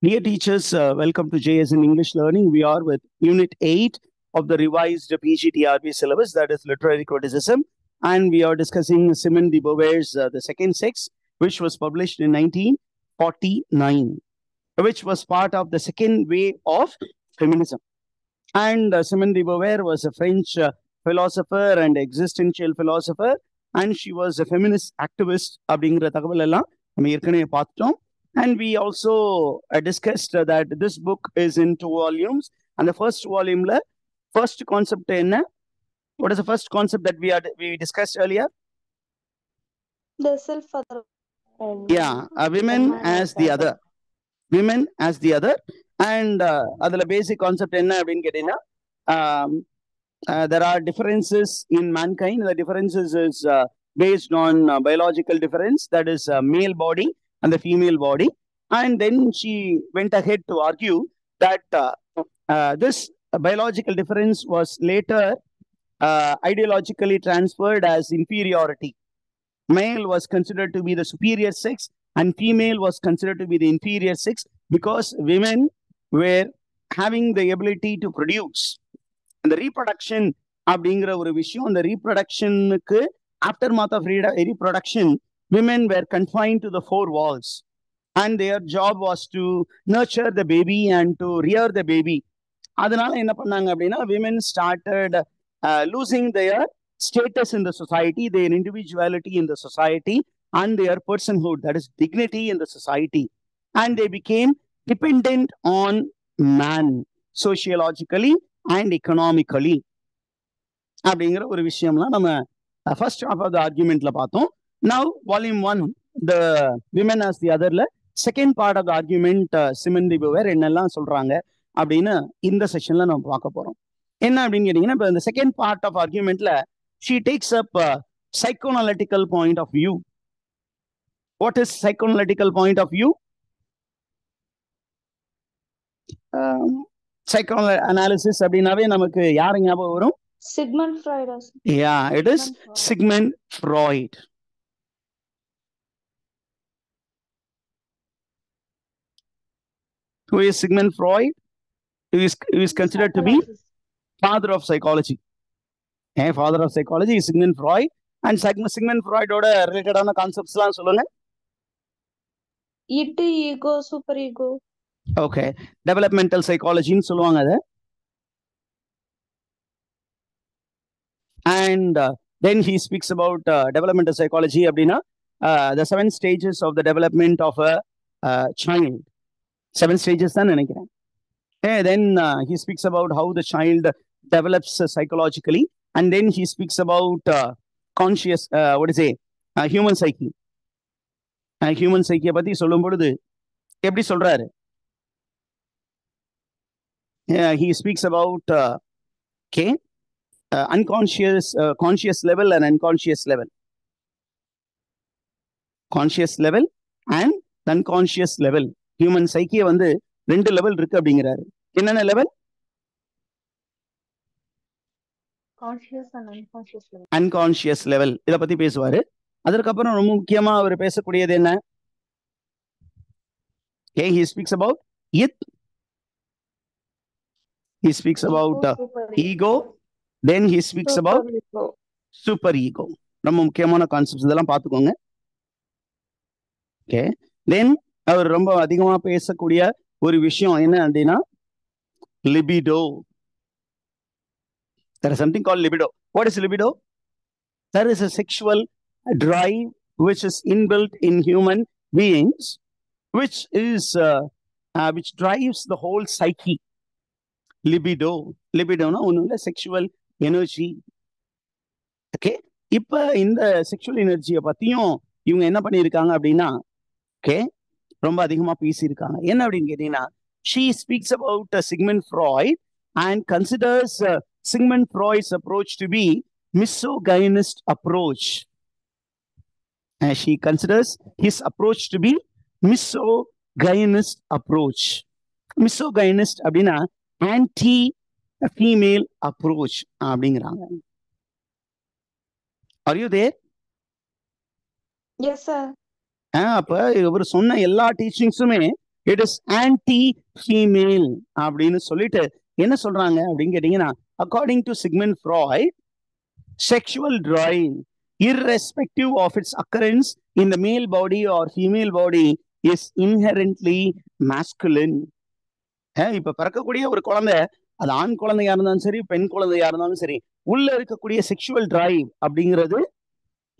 Dear teachers, welcome to JS in English Learning. We are with Unit 8 of the revised PGTRB syllabus, that is Literary Criticism. And we are discussing Simone de Beauvoir's The Second Sex, which was published in 1949, which was part of the second wave of feminism. And Simone de Beauvoir was a French philosopher and existential philosopher, and she was a feminist activist. அப்படிங்கிற தகவல் எல்லாம் நம்ம ஏற்கனவே பார்த்துட்டோம். And we also discussed that this book is in 2 volumes. And the first volume, first concept என்ன? What is the first concept that we discussed earlier? The self other. Yeah, women as the other. Women as the other. And அதுல basic concept என்ன அப்படின்னு கேட்டீங்கன்னா, there are differences in mankind. The differences is based on biological difference, that is male body and the female body. And then she went ahead to argue that this biological difference was later ideologically transferred as inferiority. Male was considered to be the superior sex and female was considered to be the inferior sex because women were having the ability to produce. And the reproduction அப்படிங்கிற ஒரு விஷயம், அந்த reproductionக்கு aftermath of reproduction, women were confined to the 4 walls. And their job was to nurture the baby and to rear the baby. அதனால என்ன பண்ணாங்க அப்படின்னா, women started losing their status in the society, their individuality in the society, and their personhood, that is dignity in the society. And they became dependent on man, sociologically and economically. அப்படிங்கிற ஒரு விஷயம்லாம் நம்ம first half of the argumentல பார்த்தோம். Now, volume 1, the women as the otherல second part of the argument, Simone de Beauvoir என்னெல்லாம் சொல்றாங்க அப்படின்னு இந்த செஷன்ல நம்ம பார்க்க போறோம். என்ன அப்படின்னு கேட்டீங்கன்னா, இப்போ இந்த செகண்ட் பார்ட் ஆஃப் ஆர்குமெண்ட்ல she takes up a psychoanalytical point of view. What is psychoanalytical point of view? Psychoanalysis அப்படின்னாவே நமக்கு யாரு ஞாபகம் வரும்? Sigmund Freud. Yeah, it is Sigmund Freud. Who is Sigmund Freud? Who is considered to be father of psychology. Father of psychology is Sigmund Freud. And Sigmund Freud ஓட ரிலேட்டடான கான்செப்ட்ஸ்லாம் சொல்லுங்க. Id, ego, super ego. Okay, developmental psychology ன்னு சொல்லுவாங்க அது. And then he speaks about developmental psychology அப்படின்னா the 7 stages of the development of a child. 7 stages தான் நினைக்கிறேன். Then he speaks about how the child develops psychologically, and then he speaks about conscious, human psyche. Human psyche பத்தி சொல்லும் பொழுது எப்படி சொல்றாரு? He speaks about unconscious, conscious level and unconscious level. Conscious level and unconscious level. Human psyche வந்து 2 level இருக்கு அப்படிங்கிறாரு. என்னென்ன level? Conscious and unconscious level. Unconscious level இத பத்தி பேசுவாரு. அதற்கப்புறம் ரொம்ப முக்கியமா அவர் பேசக்கூடியது என்ன? Okay, he speaks about it. He speaks about ego. Then he speaks about super ego. ரொம்ப முக்கியமான கான்செப்ட்ஸ் இதெல்லாம் பார்த்துக்கோங்க. Okay, then அவர் ரொம்ப அதிகமா பேசக்கூடிய ஒரு விஷயம் என்ன அப்படின்னா libido. There is something called libido. What is libido? There is a sexual drive which is inbuilt in human beings, which drives the whole psyche. Libido. Libido-na ஒண்ணுல sexual energy. Okay, இப்ப இந்த sexual energy பத்தியும் இவங்க என்ன பண்ணியிருக்காங்க அப்படின்னா, okay, ரொம்ப அதிகமா பேசியிருக்காங்க. என்ன அப்படின்னு கேட்டீங்கன்னா, she speaks about Sigmund Freud and considers Sigmund Freud's approach to be misogynist approach. She considers his approach to be misogynist approach. Misogynist அப்படின்னா anti-female approach அப்படிங்கிறாங்க. Are you there? Yes, sir. அப்ப இவர் சொன்ன எல்லா டீச்சிங்ஸுமே இட் இஸ் ஆன்டி ஃபீமேல் அப்படின்னு சொல்லிட்டு என்ன சொல்றாங்க அப்படின்னு கேட்டீங்கன்னா, according to Sigmund Freud, sexual drive, irrespective of its occurrence in the male body or female body, is inherently masculine. இப்ப பிறக்கக்கூடிய ஒரு குழந்தை, அது ஆண் குழந்தையா இருந்தாலும் சரி, பெண் குழந்தையா இருந்தாலும் சரி, உள்ள இருக்கக்கூடிய செக்ஷுவல் டிரைவ் அப்படிங்கிறது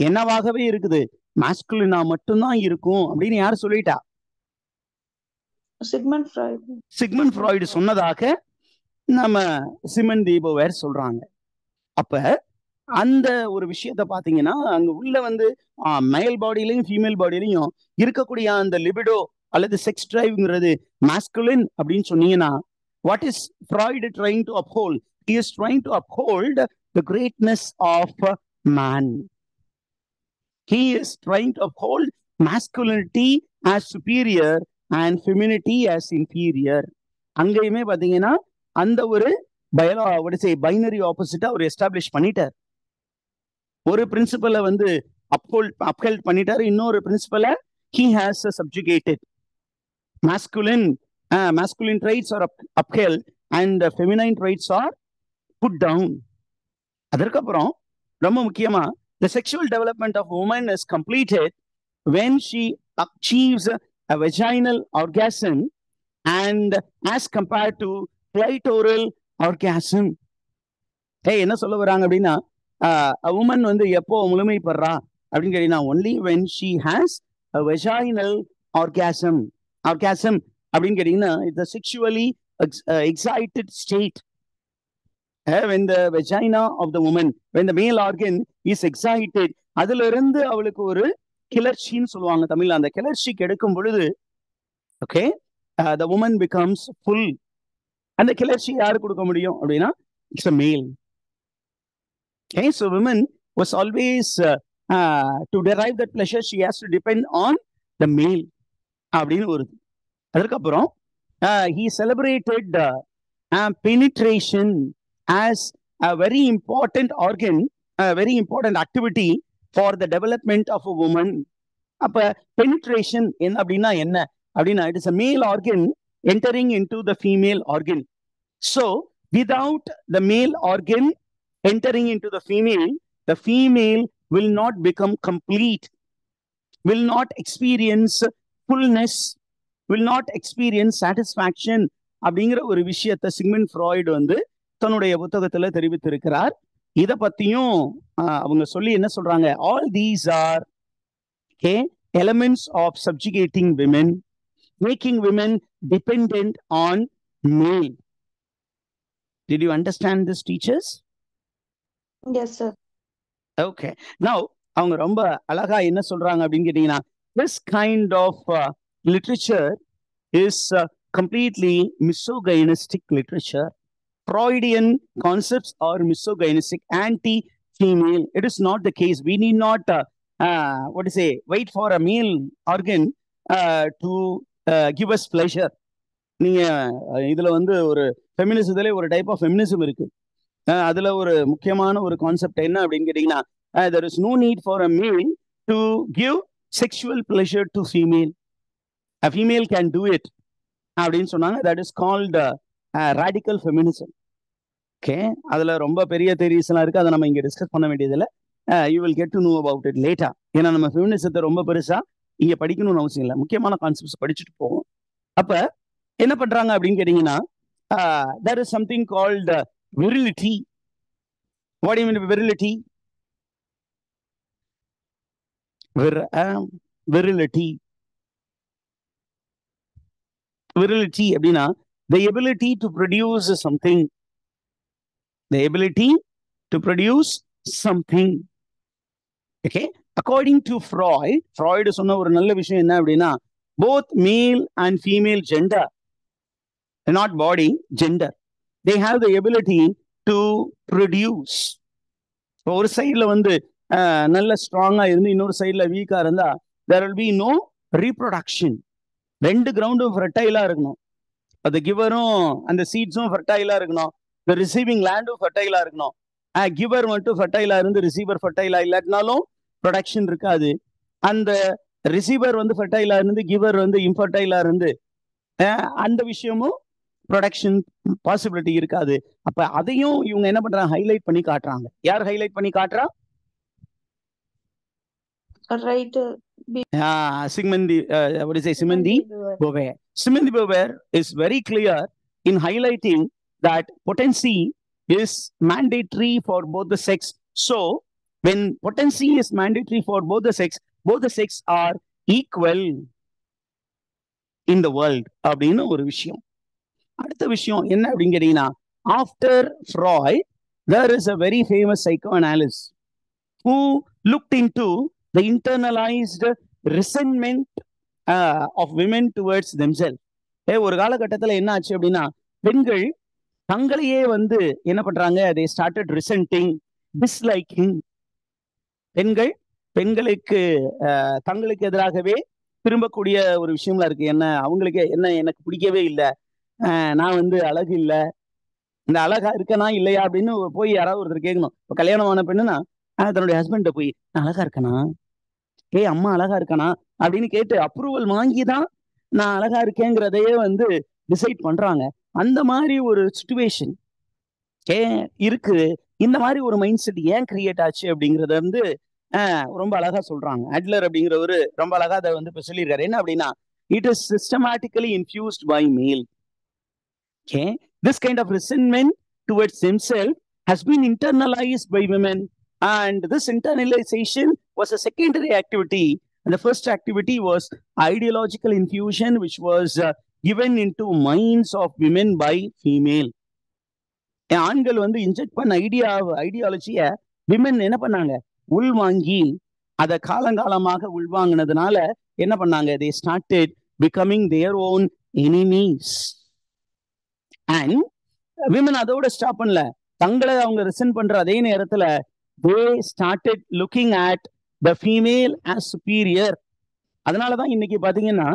என்னவாகவே இருக்குது, மாஸ்குலினா மட்டும்தான் இருக்கும் அப்படின்னு யார் சொல்லிட்டா? Sigmund Freud. சிக்மண்ட் ஃப்ராய்டு சொன்னதாக நம்ம சிமன் தி போவேர் சொல்றாங்க. அப்ப அந்த ஒரு விஷயத்த பாத்தீங்கன்னா, அங்க உள்ள வந்து மேல் பாடியிலையும் ஃபீமேல் பாடியிலையும் இருக்கக்கூடிய அந்த லிபிடோ அல்லது செக்ஸ் டிரைவ்ங்கிறது மாஸ்குலின் அப்படின்னு சொன்னீங்கன்னா, what is Freud trying to uphold? He is trying to uphold the greatness of man. He is trying to uphold masculinity as superior and femininity as inferior. அங்கேயுமே பாத்தீங்கன்னா அந்த ஒரு binary ஆப்போசிட்டா அவர் establish பண்ணிட்டார். ஒரு பிரின்சிபலை வந்து அப்ஹெல்ட் பண்ணிட்டாரு, இன்னொரு பிரின்சிபலை he has subjugated. Masculine traits are upheld and feminine traits are put down. அதற்கப்புறம் ரொம்ப முக்கியமா, the sexual development of woman is completed when she achieves a vaginal orgasm and as compared to clitoral orgasm. என்ன சொல்ல வராங்க அப்படின்னா, a woman வந்து எப்போ முழுமைப்படுறா அப்படின்னு கேட்டீங்கன்னா, only when she has a vaginal orgasm அப்படின்னு கேட்டீங்கன்னா, it's a sexually excited state. When the vagina of the woman, when the male organ is excited, அதுல இருந்து அவளுக்கு ஒரு கிளர்ச்சின்னு சொல்லுவாங்க தமிழ்ல. அந்த கிளர்ச்சிக்கு எடுக்கும் பொழுது okay, the woman becomes full. அந்த கிளர்ச்சி யாரு கொடுக்க முடியும் அப்படின்னா, it's a male. Okay, so women was always to derive that pleasure she has to depend on the male அப்படின்னு வருது. அதற்கப்புறம் he celebrated penetration as a very important organ, a very important activity for the development of a woman. அப்ப penetration என்ன அப்படின்னா என்ன அப்படின்னா, it is a male organ entering into the female organ. So without the male organ entering into the female will not become complete, will not experience fullness, will not experience satisfaction அப்படிங்கிற ஒரு விஷயத்தை Sigmund Freud வந்து தன்னுடைய புத்தகத்துல தெரிவித்திருக்கிறார். இத பத்தியும் அவங்க சொல்லி என்ன சொல்றாங்க, all these are elements of subjugating women, making women dependent on male. Did you understand this, teachers? Yes, sir. Okay. Now, அவங்க ரொம்ப அழகா என்ன சொல்றாங்க அப்படின்னு கேட்டீங்கன்னா, this kind of literature is completely misogynistic literature. Freudian concepts are misogynistic, anti-female. It is not the case. We need not, wait for a male organ to give us pleasure. நீங்க இதுல வந்து ஒரு ஃபெமினிசத்துல ஒரு டைப் ஆஃப் ஃபெமினிசம் இருக்கு. அதுல ஒரு முக்கியமான ஒரு கான்செப்ட் என்ன அப்படின்னு கேட்டீங்கன்னா, there is no need for a male to give sexual pleasure to female. A female can do it அப்படின்னு சொன்னாங்க. That is called radical feminism. Okay, அதுல ரொம்ப பெரிய theories எல்லாம் இருக்கு, அதை நம்ம இங்க டிஸ்கஸ் பண்ண வேண்டியதில்லை. You will get to know about it later. ஏன்னா நம்ம ஃபெமினிசத்தை ரொம்ப பெருசா இங்க படிக்கணும்னு அவசியம் இல்லை, முக்கியமான கான்செப்ட்ஸ் படிச்சுட்டு போவோம். அப்ப என்ன பண்றாங்க அப்படின்னு கேட்டீங்கன்னா, there is something called virility. What do you mean by virility? Virility அப்படின்னா the ability to produce something. The ability to produce something. Okay, according to Freud சொன்ன ஒரு நல்ல விஷயம் என்ன அப்படின்னா, both male and female gender, not body, gender, they have the ability to produce. ஒரு சைடுல வந்து நல்ல ஸ்ட்ராங்கா இருந்து இன்னொரு சைடுல வீக்கா இருந்தா there will be no reproduction. ரெண்டு கிரவுண்டும் ஃபெர்டைலா இருக்கணும். அது கிவரும் அந்த சீட்ஸும் ஃபெர்டைலா இருக்கணும், the receiving landம் ஃபெர்டைலா இருக்கணும். கிவர் மட்டும் ஃபெர்டைலா இருந்து ரிசீவர் ஃபெர்டைலா இல்லாட்டினாலும் ப்ரொடக்ஷன் இருக்காது. அந்த ரிசீவர் வந்து ஃபெர்டைலா இருந்து கிவர் வந்து இன்ஃபர்டைலா இருந்து அந்த விஷயமும் ப்ரொடக்ஷன் பாசிபிலிட்டி இருக்காது. அப்ப அதையும் இவங்க என்ன பண்றாங்க, ஹைலைட் பண்ணி காட்டுறாங்க. யார் ஹைலைட் பண்ணி காட்டுறா? Right. Simone what is it? Simone de Beauvoir. Simone de Beauvoir is very clear in highlighting that potency is mandatory for both the sex. So when potency is mandatory for both the sex are equal in the world அப்படின்னு ஒரு விஷயம். அடுத்த விஷயம் என்ன அப்படின்னு கேட்டீங்கன்னா, after Freud there is a very famous psychoanalyst who looked into the internalized resentment of women towards themselves. ஒரு காலகட்டத்தில் என்ன ஆச்சு அப்படின்னா, பெண்கள் தங்களையே வந்து என்ன பண்றாங்க, they started resenting, disliking. பெண்களுக்கு தங்களுக்கு எதிராகவே திரும்பக்கூடிய ஒரு விஷயம்லாம் இருக்கு. என்ன அவங்களுக்கு என்ன, எனக்கு பிடிக்கவே இல்லை, நான் வந்து அழகு இல்லை, இந்த அழகா இருக்கனா இல்லையா அப்படின்னு போய் யாராவது ஒருத்தர் கேட்கணும். இப்போ கல்யாணமான பெண்ணுனா தன்னுடைய ஹஸ்பண்ட போய் நான் அழகா இருக்கனா, அம்மா அழகா இருக்கானா அப்படின்னு கேட்டு அப்ரூவல் வாங்கிதான் நான் அழகா இருக்கேங்கிறதையே வந்து டிசைட் பண்றாங்க. அந்த மாதிரி ஒரு சிச்சுவேஷன் இருக்கு. இந்த மாதிரி ஒரு மைண்ட் செட் ஏன் கிரியேட் ஆச்சு அப்படிங்கறத வந்து ரொம்ப அழகா சொல்றாங்க. அட்லர் அப்படிங்கிறவரு ரொம்ப அழகா அதை வந்து இப்ப சொல்லியிருக்காரு. என்ன அப்படின்னா, it is systematically infused by male. This kind of resentment towards themselves has been internalized by women, and this internalization was a secondary activity. And the first activity was ideological infusion, which was given into minds of women by female. ஆண்கள் வந்து inject பண்ண ஐடியாலஜிய women என்ன பண்ணாங்க, உள்வாங்கி அதை காலங்காலமாக உள்வாங்கினதுனால என்ன பண்ணாங்க, they started becoming their own enemies. And women அதோட ஸ்டாப் பண்ணல, தங்களை அவங்க ரிசென்ட் பண்ற அதே நேரத்துல they started looking at the female as superior. அதனாலதான் இன்னைக்கு பாத்தீங்கன்னா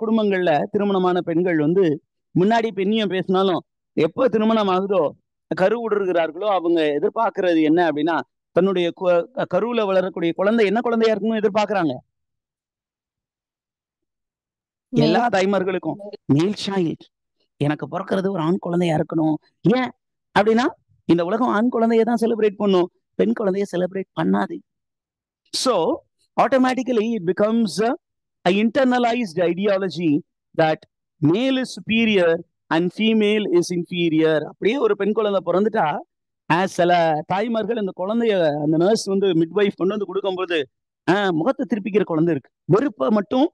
குடும்பங்கள்ல திருமணமான பெண்கள் வந்து முன்னாடி பெண்ணியம் பேசினாலும் எப்ப திருமணம் ஆகுதோ கரு விடுகிறார்களோ அவங்க எதிர்பார்க்கறது என்ன அப்படின்னா, தன்னுடைய கருவுல வளரக்கூடிய குழந்தை என்ன குழந்தையா இருக்கணும் எதிர்பார்க்கறாங்க. எல்லா தாய்மார்களுக்கும் மேல் சைல்ட், எனக்கு பிறக்கிறது ஒரு ஆண் குழந்தையா இருக்கணும். ஏன் அப்படின்னா, இந்த உலகம் ஆண் குழந்தைய தான் செலிப்ரேட் பண்ணும், பெண் குழந்தைய செலிப்ரேட் பண்ணாது. So automatically it becomes an internalized ideology that male is superior and female is inferior. அப்படியே ஒரு பெண் குழந்தை பிறந்துட்டா சில தாய்மார்கள் அந்த குழந்தைய அந்த நர்ஸ் வந்து மிட்வைஃப் கொண்டு வந்து கொடுக்கும்போது முகத்தை திருப்பிக்கிற குழந்தை இருக்கு, வெறுப்பை மட்டும்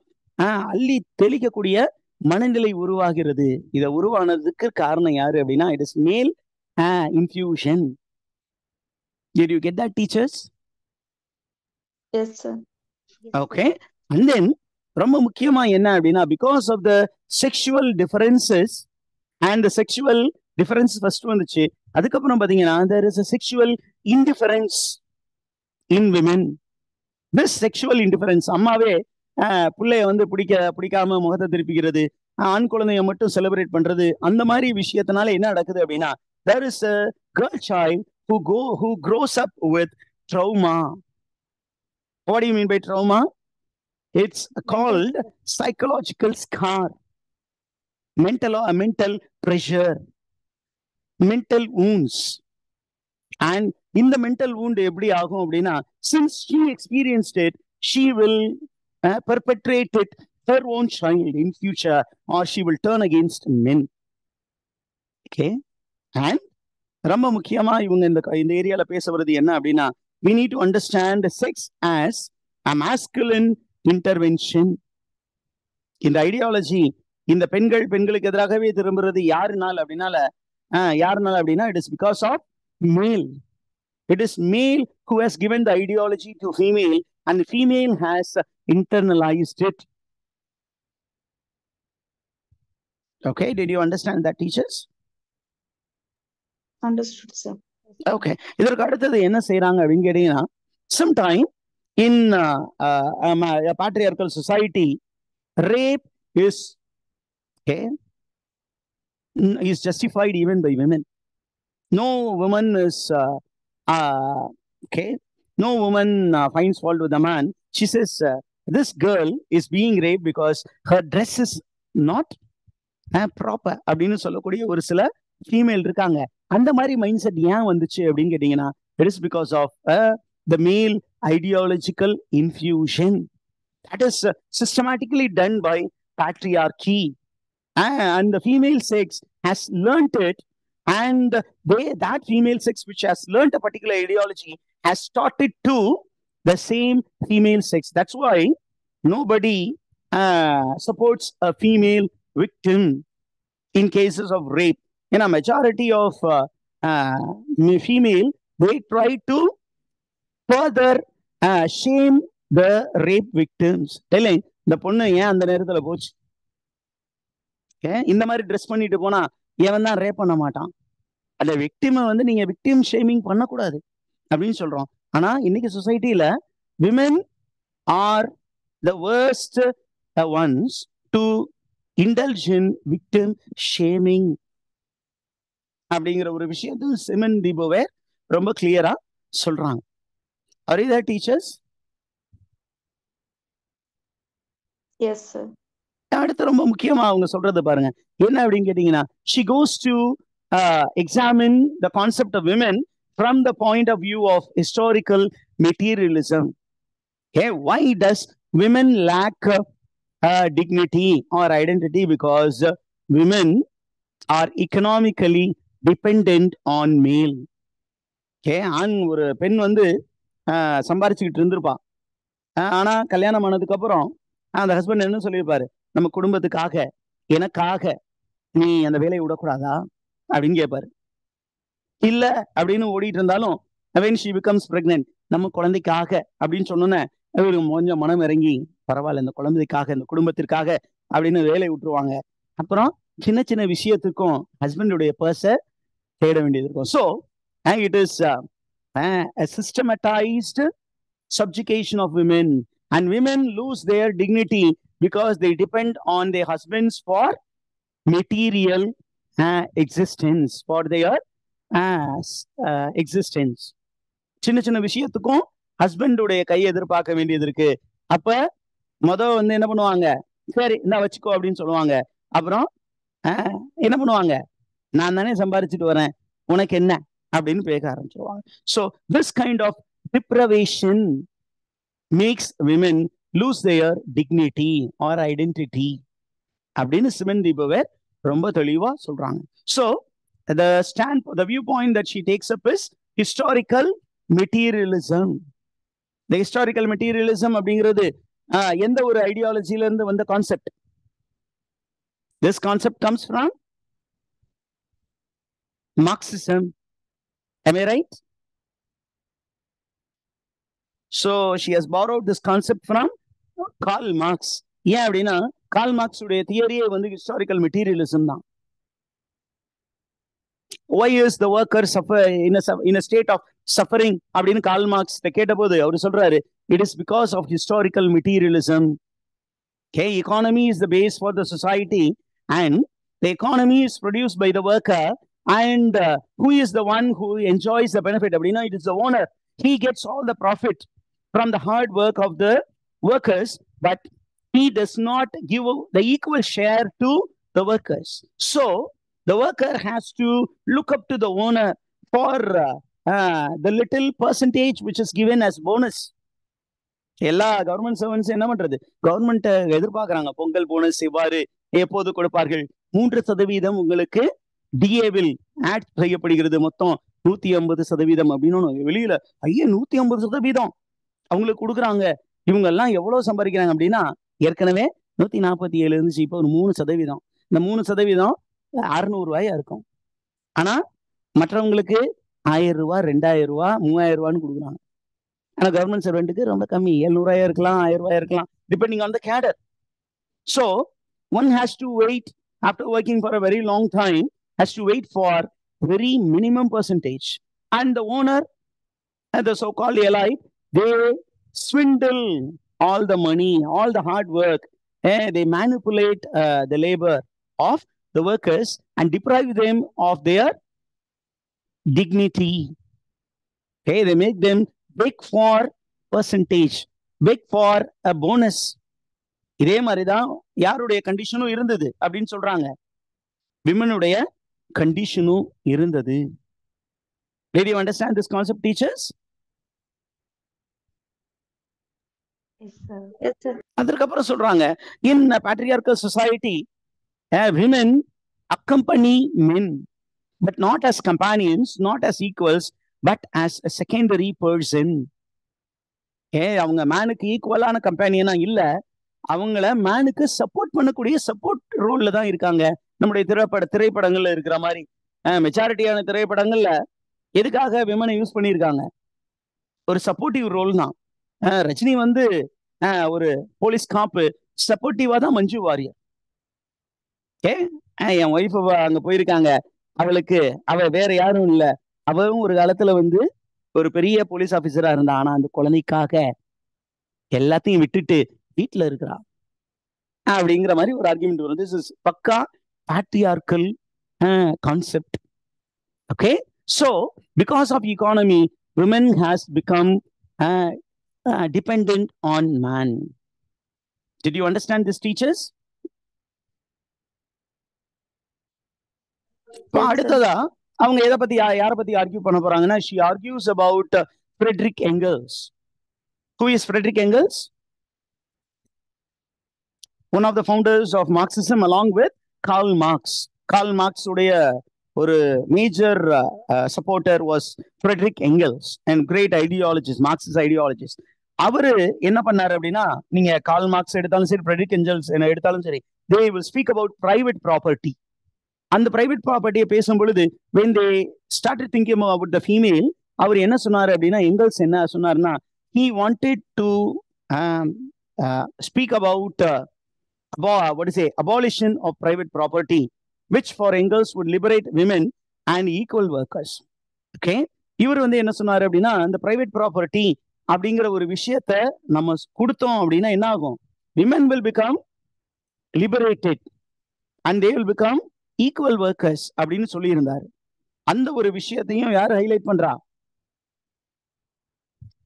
அள்ளி தெளிக்கக்கூடிய மனநிலை உருவாகிறது. இதை உருவானதுக்கு காரணம் யாரு அப்படின்னா, இட் இஸ் மேல் infusion. Did you get that, teachers? Yes, sir. Okay. And then ரொம்ப முக்கியமா என்ன அப்படின்னா, because of the sexual differences and the sexual difference first வந்துச்சு, அதுக்கப்புறம் பாத்தீங்கன்னா there is a sexual indifference in women. This sexual indifference, அம்மாவே பிள்ளைய வந்து பிடிக்காம முகத்தை திருப்பிக்கிறது, ஆண் குழந்தைய மட்டும் செலிப்ரேட் பண்றது, அந்த மாதிரி விஷயத்தினால என்ன நடக்குது அப்படின்னா, there is a girl child who grows up with trauma. What do you mean by trauma? It's called psychological scar, mental pressure, mental wounds. And in the mental wound எப்படி ஆகும் அப்படின்னா, since she experienced it, she will perpetrate it her own child in future, or she will turn against men. Okay. And ரொம்ப முக்கியமா இவங்க இந்த ஏரியால பேச வருது என்ன அப்படின்னா, we need to understand sex as a masculine intervention. இந்த ஐடியாலஜி, இந்த பெண்களுக்கு எதிராகவே திரும்புறது யாருனால அப்படின்னா, it is because of male. It is male who has given the ideology to female, and the female has internalized it. Okay, did you understand that, teachers? Understood, sir. Okay. இதற்கு அடுத்தது என்ன செய்யறாங்க அப்படின்னு கேட்டீங்கன்னா, sometime in a patriarchal society, rape is justified even by women. No woman is no woman finds fault with a man. She says this girl is being raped because her dress is not proper அப்படின்னு சொல்லக்கூடிய ஒரு சில female இருக்காங்க. அந்த மாதிரி mind set ஏன் வந்துச்சு அப்படின்னு கேட்டீங்கன்னா, it is because of the male ideological infusion that is systematically done by patriarchy, and the female sex has learnt it, and that female sex which has learnt a particular ideology has taught it to the same female sex. That's why nobody supports a female victim in cases of rape. In a majority of female, they try to further shame the rape victims, telling இந்த பொண்ணு ஏன் அந்த நேரத்துல போச்சு, இந்த மாதிரி dress பண்ணிட்டு போனா ஏன் தான் ரேப் பண்ண மாட்டான், அந்த விக்டிமை வந்து நீங்க விக்டிம் ஷேமிங் பண்ணக்கூடாது அப்படின்னு சொல்றோம். ஆனா இன்னைக்கு சொசைட்டில women are the worst once to indulge in victim shaming அப்படிங்கிற ஒரு விஷயத்தை சிமன் டி போவேர் ரொம்ப கிளியரா சொல்றாங்க. Are you there, teachers? Yes, sir. அடுத்து ரொம்ப முக்கியமா அவங்க சொல்றது பாருங்க, என்ன அப்படின்னு கேட்டீங்கன்னா, she goes to examine the concept of women from the point of view of historical materialism. Okay, why does women lack dignity or identity? Because women are economically dependent on male. Okay, ஒரு பெண் வந்து சம்பாரிச்சுக்கிட்டு இருந்திருப்பான். ஆனா கல்யாணம் ஆனதுக்கு அப்புறம் அந்த husband என்ன சொல்லியிருப்பாரு, நம்ம குடும்பத்துக்காக எனக்காக நீ அந்த வேலையை விடக்கூடாதா அப்படின்னு கேட்பாரு. இல்ல அப்படின்னு ஓடிட்டு இருந்தாலும் when she becomes pregnant, நம்ம குழந்தைக்காக அப்படின்னு சொன்னோன்னே இவருக்கு கொஞ்சம் மனம் இறங்கி பரவாயில்ல இந்த குழந்தைக்காக இந்த குடும்பத்திற்காக அப்படின்னு வேலையை விட்டுருவாங்க. அப்புறம் சின்ன சின்ன விஷயத்துக்கும் ஹஸ்பண்டுடைய பர்ஸை தேட வேண்டியது இருக்கும். So it is a systematized subjugation of women, and women lose their dignity because they depend on their husbands for material existence, for their existence. சின்ன சின்ன விஷயத்துக்கும் ஹஸ்பண்டுடைய கையை எதிர்பார்க்க வேண்டியது இருக்கு. அப்ப வந்து என்ன பண்ணுவாங்க, சரி இந்த வச்சுக்கோ அப்படின்னு சொல்லுவாங்க. அப்புறம் என்ன பண்ணுவாங்க, நான் தானே சம்பாரிச்சுட்டு வரேன் உனக்கு என்ன அப்படின்னு பேச ஆரம்பிச்சிருவாங்க. So this kind of deprivation makes women lose their dignity or identity அப்படின்னு சிமன் டி போவேர் ரொம்ப தெளிவா சொல்றாங்க. So the viewpoint that she takes up is historical materialism. The historical materialism அப்படிங்கிறது எந்த ஒரு ஐடியாலஜில இருந்து வந்த concept? This concept comes from Marxism. Am I right? So she has borrowed this concept from Karl Marx. ஏன் அப்படின்னா Karl Marx உடைய தியரியே வந்து historical materialism தான். Why is the worker suffer in a state of suffering அப்படின்னு Karl Marx கேட்டபோது அவர் சொல்றாரு, it is because of historical materialism. Okay, economy is the base for the society, and the economy is produced by the worker, and who is the one who enjoys the benefit அப்படின்னா it is the owner. He gets all the profit from the hard work of the workers, but he does not give the equal share to the workers. So the worker has to look up to the owner for the little percentage which is given as bonus. எல்லா government சர்வன்ஸ் என்ன பண்றது, government எதிர்பார்க்கறாங்க Pongal bonus இவ்வாறு எப்போது கொடுப்பார்கள். 3% உங்களுக்கு டிஏவில் add செய்யப்படுகிறது, மொத்தம் 150% அப்படின்னு வெளியில 150% அவங்களுக்கு கொடுக்குறாங்க. இவங்க எல்லாம் எவ்வளவு சம்பாதிக்கிறாங்க அப்படின்னா, ஏற்கனவே 147 இருந்துச்சு, இப்போ ஒரு 3%. இந்த 3% 600 ரூபாயா இருக்கும். ஆனா மற்றவங்களுக்கு 1000 ரூபாய் 2000 ரூபாய் 3000 ரூபான்னு கொடுக்குறாங்க. ஆனா கவர்மெண்ட் சர்வெண்ட்டுக்கு ரொம்ப கம்மி, 700 ரூபாயா இருக்கலாம் 1000 ரூபாயா இருக்கலாம், depending on the cadre. So one has to wait, after working for a very long time, has to wait for very minimum percentage, and the owner and the so-called elite, they swindle all the money, all the hard work, they manipulate the labor of the workers and deprive them of their dignity. Okay, they make them beg for percentage, beg for a bonus. இதே மாதிரிதான் யாருடைய கண்டிஷனும் இருந்தது அப்படின்னு சொல்றாங்க. விமனுடைய கண்டிஷனும் இருந்தது. Did you understand this concept, teachers? Yes, sir. Yes, sir. அதற்கப்புறம் சொல்றாங்க, in a patriarchal society, women accompany men, but not as companions, not as equals, but as a secondary person. அவங்க மேனுக்கு ஈக்குவலான கம்பேனியனா இல்ல, அவங்கள மேனுக்கு சப்போர்ட் பண்ணக்கூடிய சப்போர்ட் ரோல்ல தான் இருக்காங்க. நம்முடைய திரைப்படங்கள்ல இருக்கிற மாதிரி மெஜாரிட்டியான திரைப்படங்கள்ல எதுக்காக விமனை யூஸ் பண்ணியிருக்காங்க? ஒரு சப்போர்ட்டிவ் ரோல் தான். ரஜினி வந்து ஒரு போலீஸ் காப்பு, சப்போர்ட்டிவா தான் மஞ்சு வாரியர். என் ஒய்ஃப் அங்க போயிருக்காங்க, அவளுக்கு அவ வேற யாரும் இல்ல, அவளும் ஒரு காலத்துல வந்து ஒரு பெரிய போலீஸ் ஆபீசரா இருந்தா, ஆனா அந்த குழந்தைக்காக எல்லாத்தையும் விட்டுட்டு வீட்டுல இருக்கிறா அப்படிங்கிற மாதிரி ஒரு ஆர்குமெண்ட் வரும். திஸ் இஸ் பக்கா patriarchal concept. Okay, so because of economy, women has become dependent on man. Did you understand this, teachers? அடுத்ததா அவங்க எதை பத்தி யாரை பத்தி ஆர்கியூ பண்ண போறாங்கன்னா, she argues about Friedrich Engels. Who is Friedrich Engels? One of the founders of Marxism along with Karl Marx. Karl Marx உடைய ஒரு major supporter was Friedrich Engels and great ideologist, Marxist ideologist. அவரு என்ன பண்ணாரு அப்படின்னா, நீங்க Karl Marx எடுத்தாலும் சரி, Frederick Engels என்ன எடுத்தாலும் சரி, they will speak about private property. அந்த பிரைவேட் ப்ராப்பர்ட்டியை பேசும் பொழுது when they started thinking about the female, அவர் என்ன சொன்னாரு அப்படின்னா, எங்கெல்ஸ் என்ன சொன்னாருன்னா, he wanted to speak about abolition of private property, which for Engels would liberate women and equal workers. Okay, இவர் வந்து என்ன சொன்னாரு அப்படின்னா, அந்த பிரைவேட் ப்ராப்பர்ட்டி அப்படிங்கிற ஒரு விஷயத்த நம்ம கொடுத்தோம் அப்படின்னா என்ன ஆகும்? women will become liberated and they will become equal workers அப்படின்னு சொல்லி இருந்தாரு. அந்த ஒரு விஷயத்தையும் யார் ஹைலைட் பண்றா?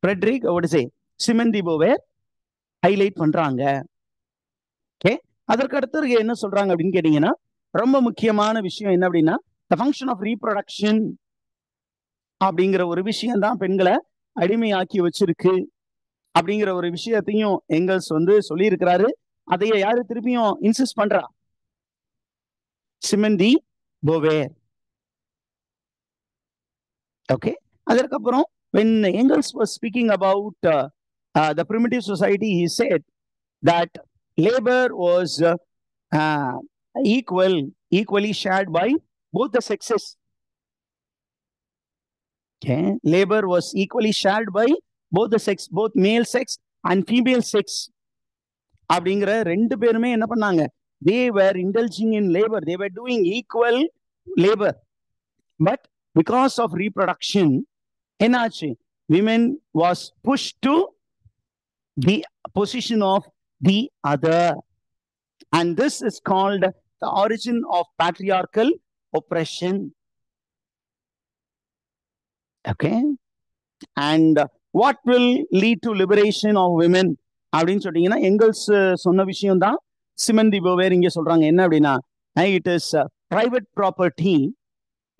ஃப்ரெட்ரிக் சிமன் டி போவேர் ஹைலைட் பண்றாங்க. ஓகே, அதற்கு அடுத்து என்ன சொல்றாங்க அப்படின்னு கேட்டீங்கன்னா, ரொம்ப முக்கியமான விஷயம் என்ன அப்படின்னா, the function of reproduction அப்படிங்கிற ஒரு விஷயம் தான் பெண்களை அடிமையாக்கி வச்சிருக்கு அப்படிங்கிற ஒரு விஷயத்தையும் எங்கல்ஸ் வந்து சொல்லி இருக்கிறாரு. அதையே யாரு திருப்பியும் இன்சிஸ்ட் பண்றா? சிமன் டி போவேர். ஓகே, அதற்கப்புறம் when Engels was speaking about the primitive society, he said that labor was equally shared by both the sexes. Okay, labor was equally shared by both the sex, both male sex and female sex. அப்படிங்கிற ரெண்டு பேருமே என்ன பண்ணாங்க? They were indulging in labor, they were doing equal labor. But because of reproduction, என்னாச்சு? Women was pushed to the position of the other, and this is called the origin of patriarchal oppression. Okay, and what will lead to liberation of women அப்படின்னு சொன்னீங்கன்னா, Engels சொன்ன விஷயம் தான் Simon D போவேர் இங்க சொல்றாங்க. என்ன அப்படின்னா, it is private property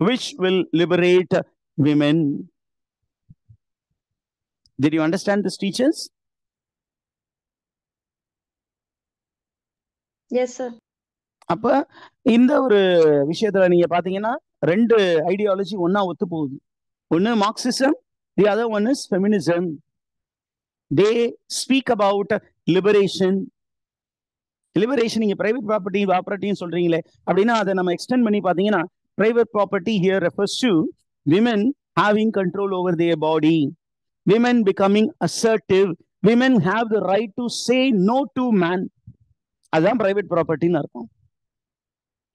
which will liberate women. Did you understand this, teachers? Yes, sir. அப்ப இந்த ஒரு விஷயத்துல நீங்க பாத்தீங்கன்னா, ரெண்டு ஐடியாலஜி ஒன்னா ஒத்து போகுது. ஒன்னு Marxism, the other one is feminism. They speak about liberation. நீங்க பிரைவேட் ப்ராப்பர்ட்டின்னு சொல்றீங்களே அப்படின்னா, அதை நம்ம எக்ஸ்டெண்ட் பண்ணி பாத்தீங்கன்னா, private property here refers to women having control over their body, women becoming assertive, women have the right to say no to man. அதுதான் private propertyன்னு அர்த்தம்.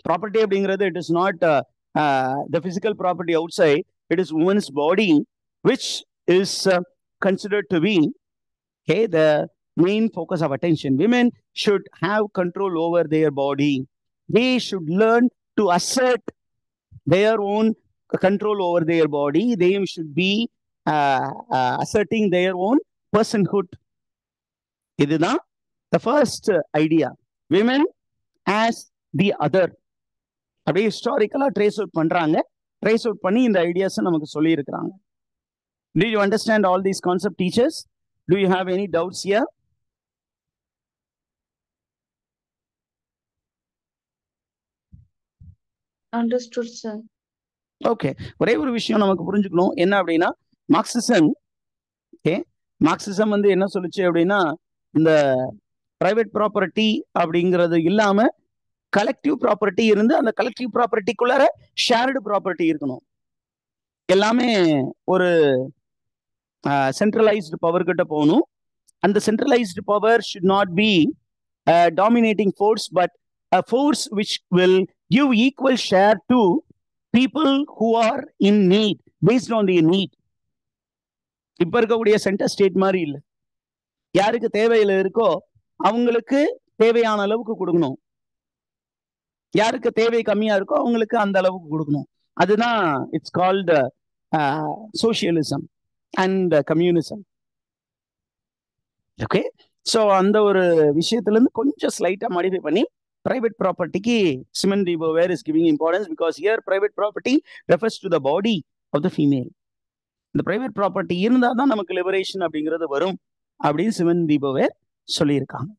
Property அப்படிங்கிறது it is not the physical property outside, it is woman's body which is considered to be the main focus of attention. Women should have control over their body. They should learn to assert their own control over their body. They should be asserting their own personhood. இதுதான் The first idea, women as the other. அப்படியே ஹிஸ்டாரிக்கலா trace out பண்றாங்க. Trace out பண்ணி இந்த ideas நமக்கு சொல்லி இருக்கிறாங்க. Do you understand all these concept, teachers? Do you have any doubts here? Understood, sir. Okay, ஒரே ஒரு விஷயம் நமக்கு புரிஞ்சுக்கணும். என்ன அப்படின்னா, மார்க்சிசம், ஓகே, மார்க்சிசம் வந்து என்ன சொல்லுச்சு அப்படின்னா, இந்த பிரைவேட் ப்ராப்பர்ட்டி அப்படிங்கிறது இல்லாம கலெக்டிவ் ப்ராப்பர்ட்டி இருந்து அந்த கலெக்டிவ் ப்ராப்பர்ட்டிக்குள்ளார ஷேர்டு ப்ராப்பர்ட்டி இருக்கணும். எல்லாமே ஒரு சென்ட்ரலைஸ்டு பவர் கிட்ட போகணும். அந்த centralised power should not be dominating force, but a force which will give equal share to people who are in need based on their need. இப்ப இருக்கக்கூடிய சென்டர் ஸ்டேட் மாதிரி இல்லை. யாருக்கு தேவையில இருக்கோ அவங்களுக்கு தேவையான அளவுக்கு கொடுக்கணும். யாருக்கு தேவை கம்மியா இருக்கோ அவங்களுக்கு அந்த அளவுக்கு கொடுக்கணும். அதுதான் it's called socialism and communism. Okay, so அந்த ஒரு விஷயத்துல இருந்து கொஞ்சம் ஸ்லைட்டா மாடிஃபை பண்ணி private property ki Simone de Beauvoir is giving importance, because here private property refers to the body of the female. The private property இருந்தா தான் நமக்கு liberation அப்படிங்கிறது வரும் அப்படின்னு Simone de Beauvoir சொல்லியிருக்காங்க.